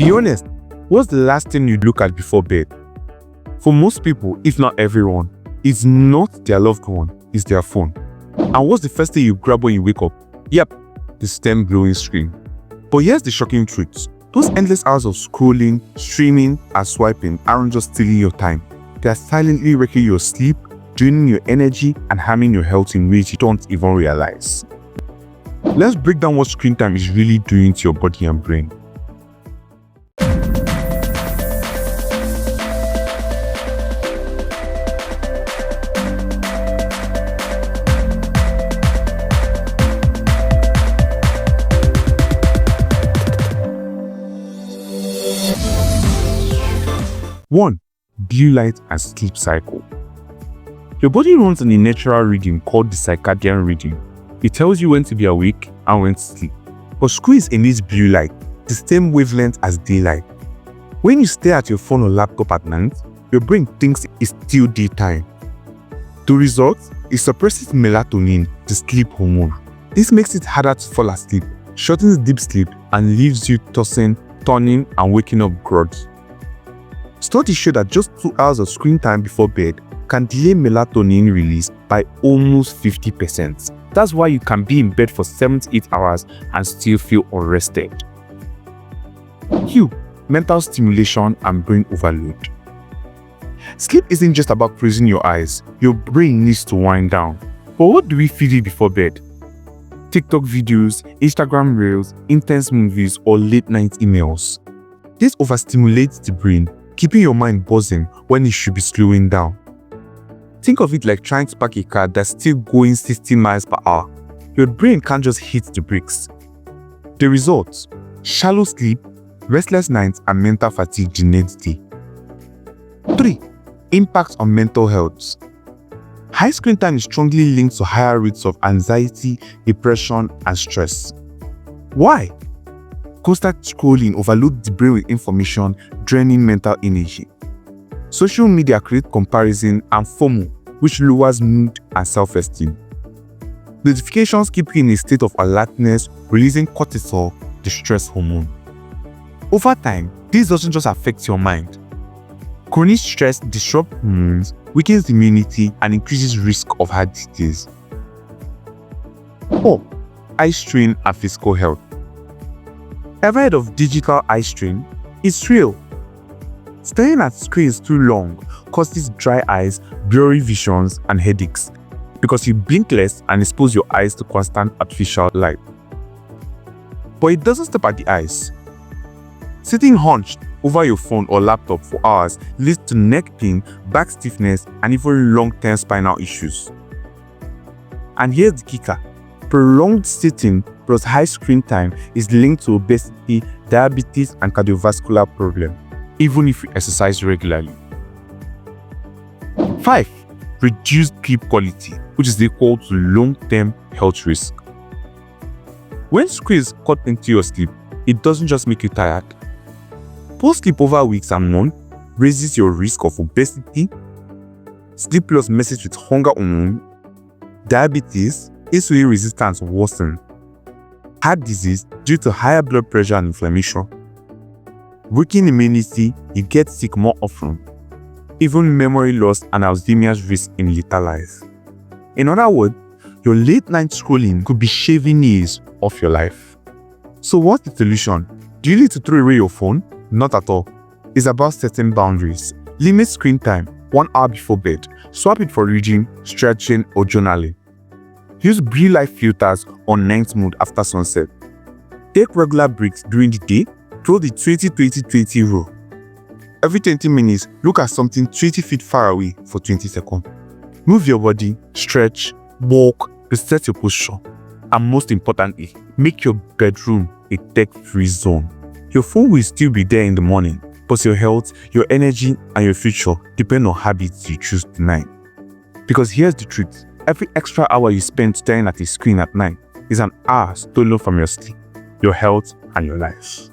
Be honest, what's the last thing you look at before bed? For most people, if not everyone, it's not their loved one, it's their phone. And what's the first thing you grab when you wake up? Yep, the stem glowing screen. But here's the shocking truth. Those endless hours of scrolling, streaming, and swiping aren't just stealing your time. They are silently wrecking your sleep, draining your energy, and harming your health in ways you don't even realize. Let's break down what screen time is really doing to your body and brain. One, blue light and sleep cycle. Your body runs on a natural rhythm called the circadian rhythm. It tells you when to be awake and when to sleep. But screens emit blue light, the same wavelength as daylight. When you stare at your phone or laptop at night, your brain thinks it's still daytime. The result, it suppresses melatonin, the sleep hormone. This makes it harder to fall asleep, shortens deep sleep, and leaves you tossing, turning, and waking up groggy. Studies show that just 2 hours of screen time before bed can delay melatonin release by almost 50%. That's why you can be in bed for 7 to 8 hours and still feel unrested. 2. Mental stimulation and brain overload. Sleep isn't just about closing your eyes. Your brain needs to wind down. But what do we feed it before bed? TikTok videos, Instagram reels, intense movies, or late night emails. This overstimulates the brain, keeping your mind buzzing when it should be slowing down. Think of it like trying to park a car that's still going 60 miles per hour. Your brain can't just hit the brakes. The result: shallow sleep, restless nights, and mental fatigue the next day. 3. Impact on mental health. High screen time is strongly linked to higher rates of anxiety, depression, and stress. Why? Constant scrolling overloads the brain with information, draining mental energy. Social media creates comparison and FOMO, which lowers mood and self-esteem. Notifications keep you in a state of alertness, releasing cortisol, the stress hormone. Over time, this doesn't just affect your mind. Chronic stress disrupts hormones, weakens immunity, and increases risk of heart disease. 4. Eye strain and physical health. Ever heard of digital eye strain? It's real. Staring at screens too long causes dry eyes, blurry visions, and headaches because you blink less and expose your eyes to constant artificial light. But it doesn't stop at the eyes. Sitting hunched over your phone or laptop for hours leads to neck pain, back stiffness, and even long-term spinal issues. And here's the kicker. Prolonged sitting plus high screen time is linked to obesity, diabetes, and cardiovascular problems, even if you exercise regularly. 5. Reduced sleep quality, which is equal to long-term health risk. When screens cut into your sleep, it doesn't just make you tired. Poor sleep over weeks and months raises your risk of obesity, sleep loss messes with hunger hormone, diabetes, insulin resistance worsen, heart disease due to higher blood pressure and inflammation, weakened immunity, you get sick more often, even memory loss and Alzheimer's risk in later life. In other words, your late night scrolling could be shaving years off your life. So what's the solution? Do you need to throw away your phone? Not at all. It's about setting boundaries. Limit screen time 1 hour before bed. Swap it for reading, stretching, or journaling. Use blue light filters on night mode after sunset. Take regular breaks during the day. Throw the 20-20-20 rule. Every 20 minutes, look at something 20 feet far away for 20 seconds. Move your body, stretch, walk, reset your posture. And most importantly, make your bedroom a tech-free zone. Your phone will still be there in the morning, but your health, your energy, and your future depend on habits you choose tonight. Because here's the truth. Every extra hour you spend staring at a screen at night is an hour stolen from your sleep, your health, and your life.